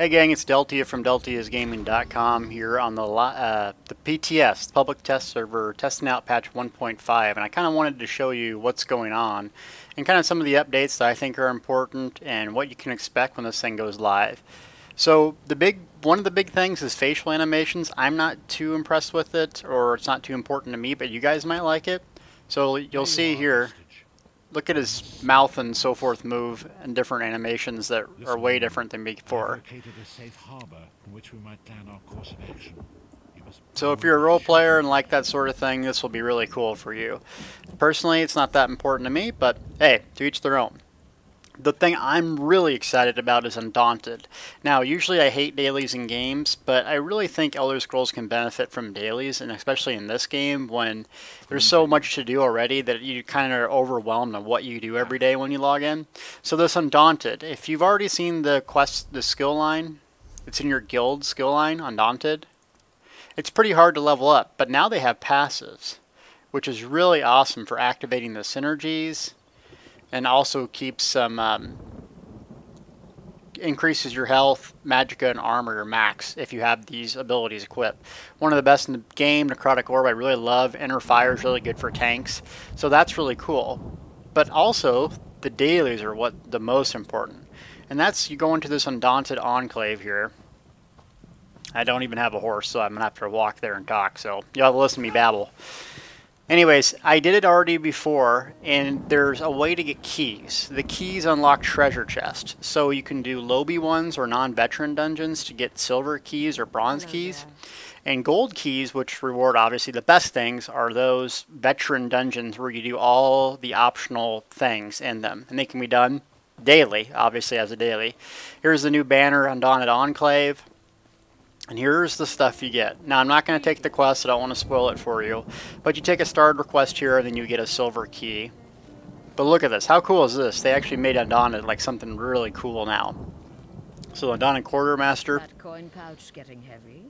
Hey gang, it's Deltia from deltiasgaming.com here on the PTS, the public test server, testing out patch 1.5, and I kind of wanted to show you what's going on and kind of some of the updates that I think are important and what you can expect when this thing goes live. So one of the big things is facial animations. I'm not too impressed with it, or it's not too important to me, but you guys might like it. So you'll see here, look at his mouth and so forth move and different animations that are way different than before. So if you're a role player and like that sort of thing, this will be really cool for you. Personally, it's not that important to me, but hey, to each their own. The thing I'm really excited about is Undaunted. Now, usually I hate dailies in games, but I really think Elder Scrolls can benefit from dailies, and especially in this game when there's so much to do already that you kind of are overwhelmed on what you do every day when you log in. So this Undaunted, if you've already seen the skill line, it's in your guild skill line, Undaunted. It's pretty hard to level up, but now they have passives, which is really awesome for activating the synergies. And also keeps some, increases your health, magicka, and armor, or max, if you have these abilities equipped. One of the best in the game, Necrotic Orb, I really love. Inner Fire is really good for tanks. So that's really cool. But also, the dailies are what the most important. And that's, you go into this Undaunted Enclave here. I don't even have a horse, so I'm going to have to walk there and talk. So you'll have to listen to me babble. Anyways, I did it already before, and there's a way to get keys. The keys unlock treasure chests, so you can do lobby ones or non-veteran dungeons to get silver keys or bronze keys. And gold keys, which reward obviously the best things, are those veteran dungeons where you do all the optional things in them. And they can be done daily, obviously as a daily. Here's the new banner, Undaunted Enclave. And here's the stuff you get. Now, I'm not going to take the quest, so I don't want to spoil it for you. But you take a starred request here, and then you get a silver key. But look at this. How cool is this? They actually made Undaunted like something really cool now. So, Undaunted Quartermaster. That coin pouch getting heavy.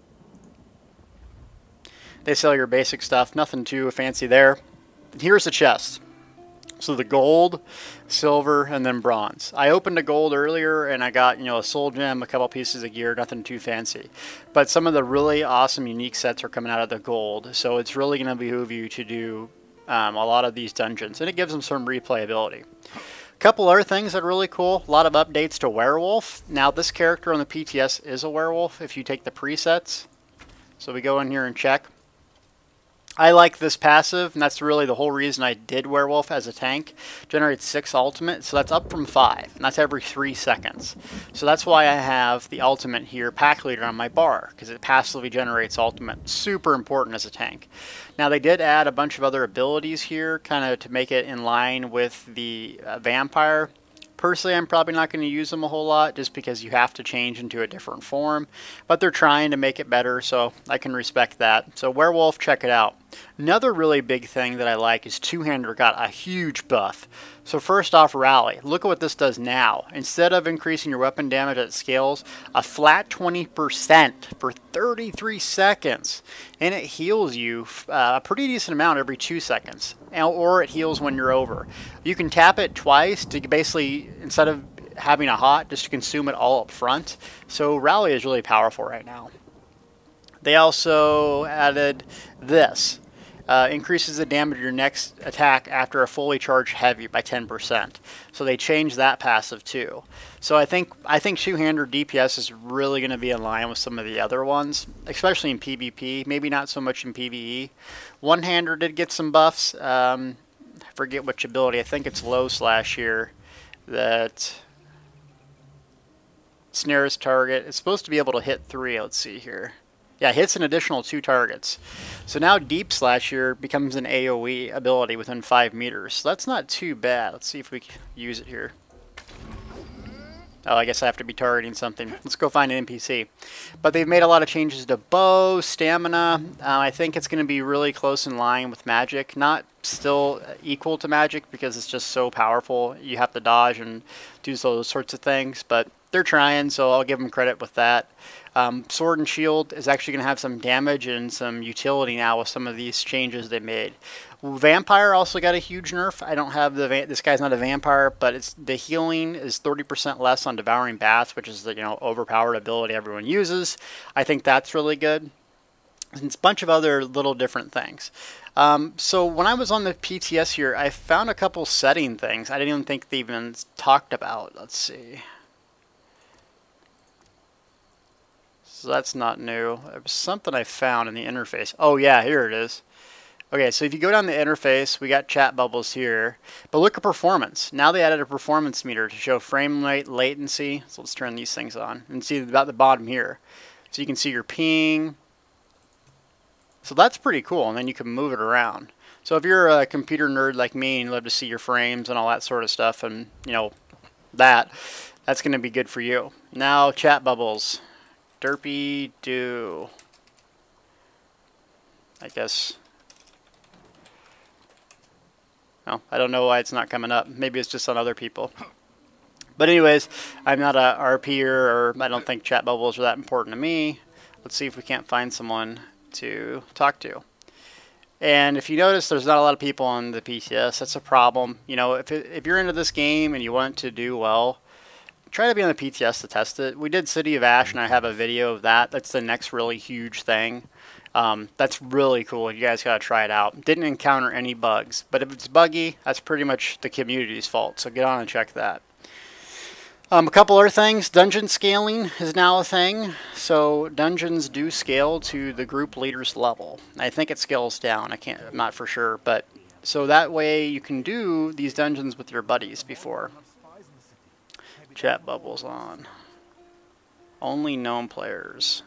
They sell your basic stuff. Nothing too fancy there. Here's the chest. So the gold, silver, and then bronze. I opened a gold earlier and I got, a soul gem, a couple pieces of gear, nothing too fancy. But some of the really awesome unique sets are coming out of the gold. So it's really going to behoove you to do a lot of these dungeons. And it gives them some replayability. A couple other things that are really cool. A lot of updates to Werewolf. Now this character on the PTS is a werewolf if you take the presets. So we go in here and check. I like this passive, and that's really the whole reason I did Werewolf as a tank. Generates 6 ultimate, so that's up from 5, and that's every 3 seconds. So that's why I have the ultimate here, Pack Leader, on my bar, because it passively generates ultimate. Super important as a tank. Now they did add a bunch of other abilities here, kind of to make it in line with the Vampire. Personally, I'm probably not going to use them a whole lot just because you have to change into a different form. But they're trying to make it better, so I can respect that. So Werewolf, check it out. Another really big thing that I like is Two-Hander got a huge buff. So first off, Rally. Look at what this does now. Instead of increasing your weapon damage at scales, a flat 20% for 33 seconds. And it heals you a pretty decent amount every 2 seconds. Or it heals when you're over. You can tap it twice to basically, instead of having a hot, just to consume it all up front. So Rally is really powerful right now. They also added this. Increases the damage of your next attack after a fully charged heavy by 10%. So they changed that passive too. So I think Two-Hander DPS is really going to be in line with some of the other ones, especially in PvP. Maybe not so much in PvE. One-Hander did get some buffs. I forget which ability. I think it's low slash here that snares target. It's supposed to be able to hit 3. Let's see here. Yeah, hits an additional 2 targets. So now Deep Slash here becomes an AoE ability within 5 meters. So that's not too bad. Let's see if we can use it here. Oh, I guess I have to be targeting something. Let's go find an NPC. But they've made a lot of changes to bow, stamina. I think it's going to be really close in line with magic. Not still equal to magic because it's just so powerful. You have to dodge and do those sorts of things. But they're trying, so I'll give them credit with that. Sword and Shield is actually going to have some damage and some utility now with some of these changes they made. Vampire also got a huge nerf. I don't have this guy's not a vampire, but the healing is 30% less on Devouring Bats, which is the overpowered ability everyone uses. I think that's really good. And it's a bunch of other little different things. So when I was on the PTS here, I found a couple setting things I didn't even think they even talked about. Let's see. So that's not new. It was something I found in the interface. Oh yeah, here it is. Okay, so if you go down the interface, we got chat bubbles here. But look at performance. Now they added a performance meter to show frame rate, latency. So let's turn these things on and see about the bottom here. So you can see your ping. So that's pretty cool, and then you can move it around. So if you're a computer nerd like me and you love to see your frames and all that sort of stuff, and that's going to be good for you. Now chat bubbles. Derpy do. I guess. Oh, I don't know why it's not coming up. Maybe it's just on other people. But anyways, I'm not a RPer, or I don't think chat bubbles are that important to me. Let's see if we can't find someone to talk to. And if you notice, there's not a lot of people on the PTS. That's a problem. If you're into this game and you want it to do well, try to be on the PTS to test it. We did City of Ash, and I have a video of that. That's the next really huge thing. That's really cool. You guys gotta try it out. Didn't encounter any bugs, but if it's buggy, that's pretty much the community's fault. So get on and check that. A couple other things. Dungeon scaling is now a thing. So dungeons do scale to the group leader's level. I think it scales down. I'm not for sure, but so that way you can do these dungeons with your buddies before. Chat bubbles on. Only known players.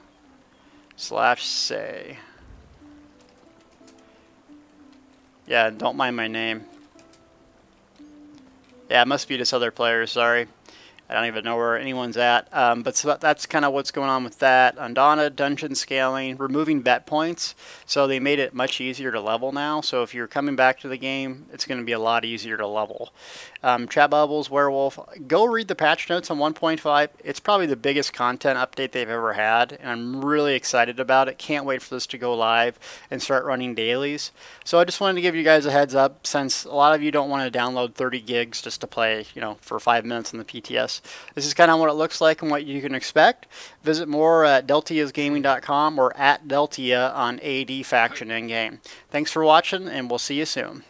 /say. Yeah, don't mind my name. Yeah, it must be just other players, sorry. I don't even know where anyone's at. But so that's kind of what's going on with that. Undaunted, dungeon scaling, removing bet points. So they made it much easier to level now. So if you're coming back to the game, it's going to be a lot easier to level. Chat bubbles, Werewolf. Go read the patch notes on 1.5. It's probably the biggest content update they've ever had. And I'm really excited about it. Can't wait for this to go live and start running dailies. So I just wanted to give you guys a heads up, since a lot of you don't want to download 30 gigs just to play, for 5 minutes in the PTS. This is kind of what it looks like and what you can expect. Visit more at deltiasgaming.com or at Deltia on AD Faction in game. Thanks for watching, and we'll see you soon.